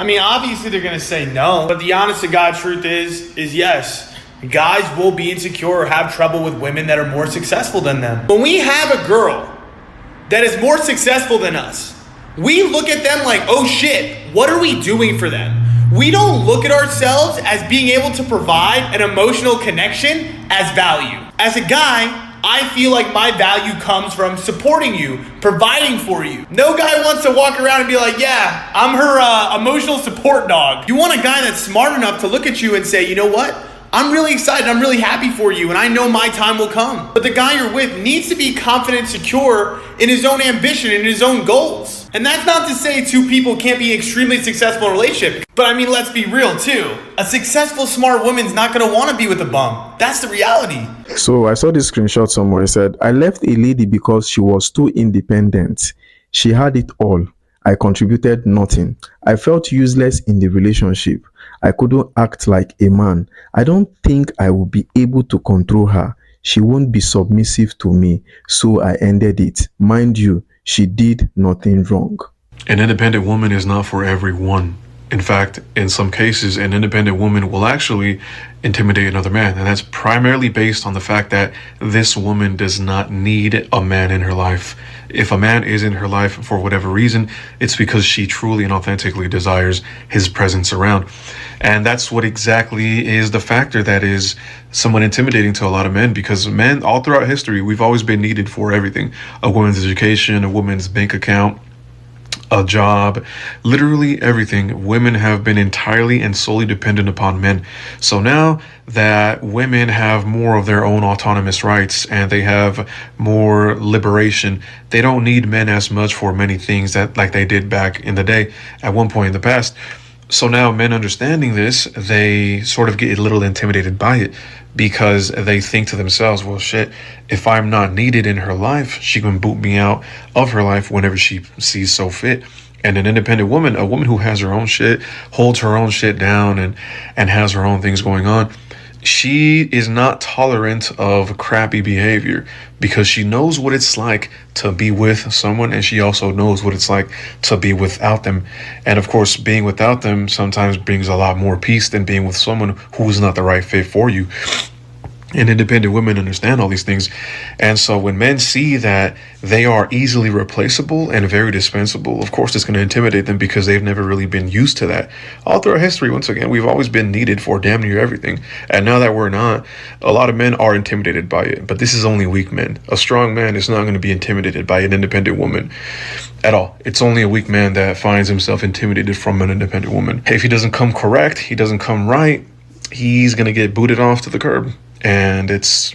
I mean, obviously they're going to say no, but the honest to God truth is yes. Guys will be insecure or have trouble with women that are more successful than them. When we have a girl that is more successful than us, we look at them like, oh shit, what are we doing for them? We don't look at ourselves as being able to provide an emotional connection as value. As a guy, I feel like my value comes from supporting you, providing for you. No guy wants to walk around and be like, yeah, I'm her emotional support dog. You want a guy that's smart enough to look at you and say, you know what? I'm really excited, I'm really happy for you, and I know my time will come. But the guy you're with needs to be confident, secure in his own ambition and his own goals. And that's not to say two people can't be extremely successful in a relationship. But I mean, let's be real too. A successful, smart woman's not gonna wanna be with a bum. That's the reality. So I saw this screenshot somewhere. It said, I left a lady because she was too independent. She had it all. I contributed nothing. I felt useless in the relationship. I couldn't act like a man. I don't think I will be able to control her. She won't be submissive to me. So I ended it. Mind you, she did nothing wrong. An independent woman is not for everyone. In fact, in some cases, an independent woman will actually intimidate another man. And that's primarily based on the fact that this woman does not need a man in her life. If a man is in her life for whatever reason, it's because she truly and authentically desires his presence around. And that's what exactly is the factor that is somewhat intimidating to a lot of men, because men all throughout history, we've always been needed for everything. A woman's education, a woman's bank account, a job, literally everything. Women have been entirely and solely dependent upon men. So now that women have more of their own autonomous rights and they have more liberation, they don't need men as much for many things that like they did back in the day at one point in the past. So now men understanding this, they sort of get a little intimidated by it because they think to themselves, well, shit, if I'm not needed in her life, she can boot me out of her life whenever she sees so fit. And an independent woman, a woman who has her own shit, holds her own shit down and has her own things going on, she is not tolerant of crappy behavior because she knows what it's like to be with someone, and she also knows what it's like to be without them. And of course, being without them sometimes brings a lot more peace than being with someone who's not the right fit for you. And independent women understand all these things. And so when men see that they are easily replaceable and very dispensable, of course, it's going to intimidate them because they've never really been used to that. All throughout history, once again, we've always been needed for damn near everything. And now that we're not, a lot of men are intimidated by it. But this is only weak men. A strong man is not going to be intimidated by an independent woman at all. It's only a weak man that finds himself intimidated from an independent woman. Hey, if he doesn't come correct, he doesn't come right, he's going to get booted off to the curb. And it's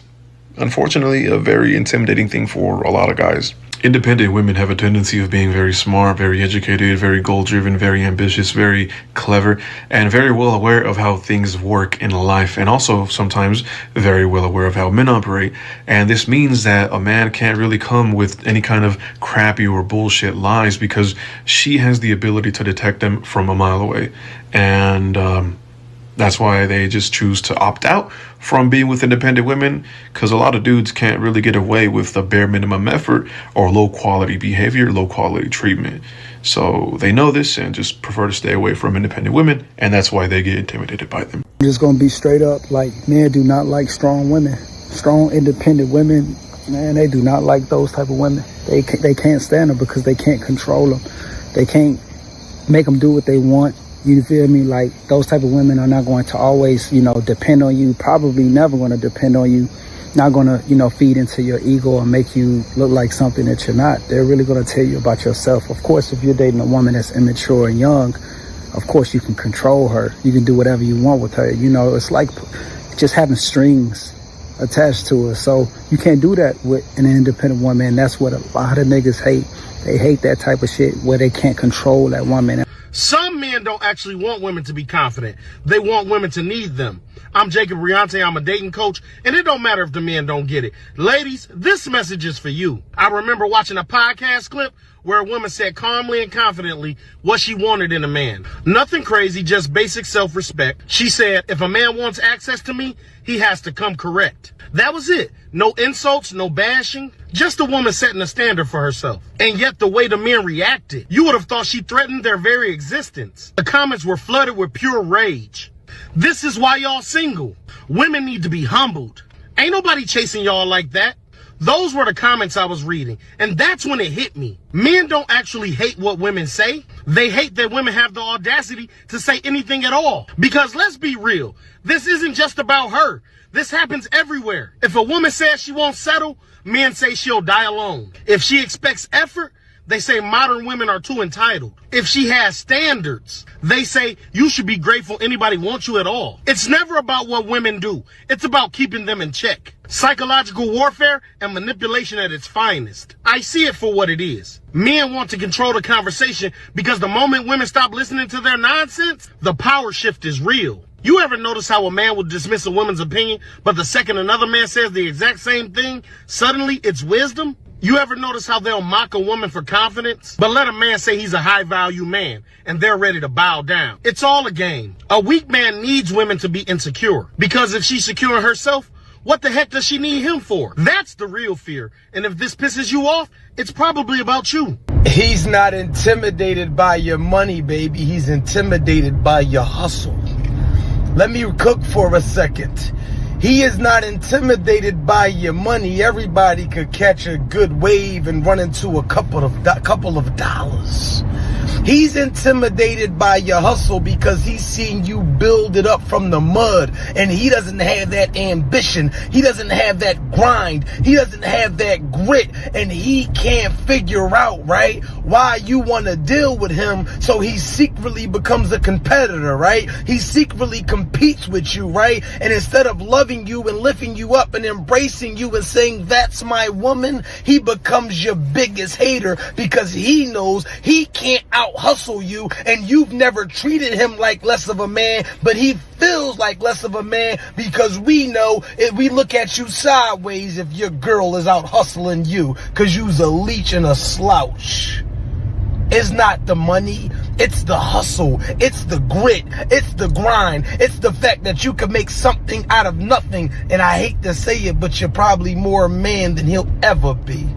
unfortunately a very intimidating thing for a lot of guys. Independent women have a tendency of being very smart, very educated, very goal-driven, very ambitious, very clever, and very well aware of how things work in life, and also sometimes very well aware of how men operate. And this means that a man can't really come with any kind of crappy or bullshit lies because she has the ability to detect them from a mile away. And that's why they just choose to opt out from being with independent women, because a lot of dudes can't really get away with the bare minimum effort or low quality behavior, low quality treatment. So they know this and just prefer to stay away from independent women, and that's why they get intimidated by them. I'm just gonna be straight up, like, men do not like strong women. Strong, independent women, man, they do not like those type of women. They can't stand them because they can't control them. They can't make them do what they want. You feel me? Like, those type of women are not going to always, depend on you. Probably never going to depend on you. Not going to, feed into your ego or make you look like something that you're not. They're really going to tell you about yourself. Of course, if you're dating a woman that's immature and young, of course you can control her. You can do whatever you want with her. It's like just having strings attached to her. So you can't do that with an independent woman. And that's what a lot of niggas hate. They hate that type of shit where they can't control that woman. Some men don't actually want women to be confident. They want women to need them. I'm Jacob Riante. I'm a dating coach, and it don't matter if the men don't get it. Ladies, this message is for you. I remember watching a podcast clip where a woman said calmly and confidently what she wanted in a man. Nothing crazy, just basic self-respect. She said, if a man wants access to me, he has to come correct. That was it. No insults, no bashing. Just a woman setting a standard for herself. And yet the way the men reacted, you would have thought she threatened their very existence. The comments were flooded with pure rage. This is why y'all single. Women need to be humbled. Ain't nobody chasing y'all like that. Those were the comments I was reading, and that's when it hit me. Men don't actually hate what women say. They hate that women have the audacity to say anything at all. Because let's be real, this isn't just about her. This happens everywhere. If a woman says she won't settle, men say she'll die alone. If she expects effort, they say modern women are too entitled. If she has standards, they say you should be grateful anybody wants you at all. It's never about what women do. It's about keeping them in check. Psychological warfare and manipulation at its finest. I see it for what it is. Men want to control the conversation because the moment women stop listening to their nonsense, the power shift is real. You ever notice how a man will dismiss a woman's opinion, but the second another man says the exact same thing, suddenly it's wisdom? You ever notice how they'll mock a woman for confidence, but let a man say he's a high-value man, and they're ready to bow down? It's all a game. A weak man needs women to be insecure, because if she's secure in herself, what the heck does she need him for? That's the real fear. And if this pisses you off, it's probably about you. He's not intimidated by your money, baby. He's intimidated by your hustle. Let me cook for a second. He is not intimidated by your money. Everybody could catch a good wave and run into a couple of dollars. He's intimidated by your hustle because he's seen you build it up from the mud, and he doesn't have that ambition. He doesn't have that grind. He doesn't have that grit, and he can't figure out, right, why you want to deal with him. So he secretly becomes a competitor, right? He secretly competes with you, right? And instead of loving you and lifting you up and embracing you and saying, that's my woman, he becomes your biggest hater because he knows he can't out-hustle you, and you've never treated him like less of a man, but he feels like less of a man because we know if we look at you sideways if your girl is out hustling you because you's a leech and a slouch. It's not the money, it's the hustle, it's the grit, it's the grind, it's the fact that you can make something out of nothing. And I hate to say it, but you're probably more man than he'll ever be.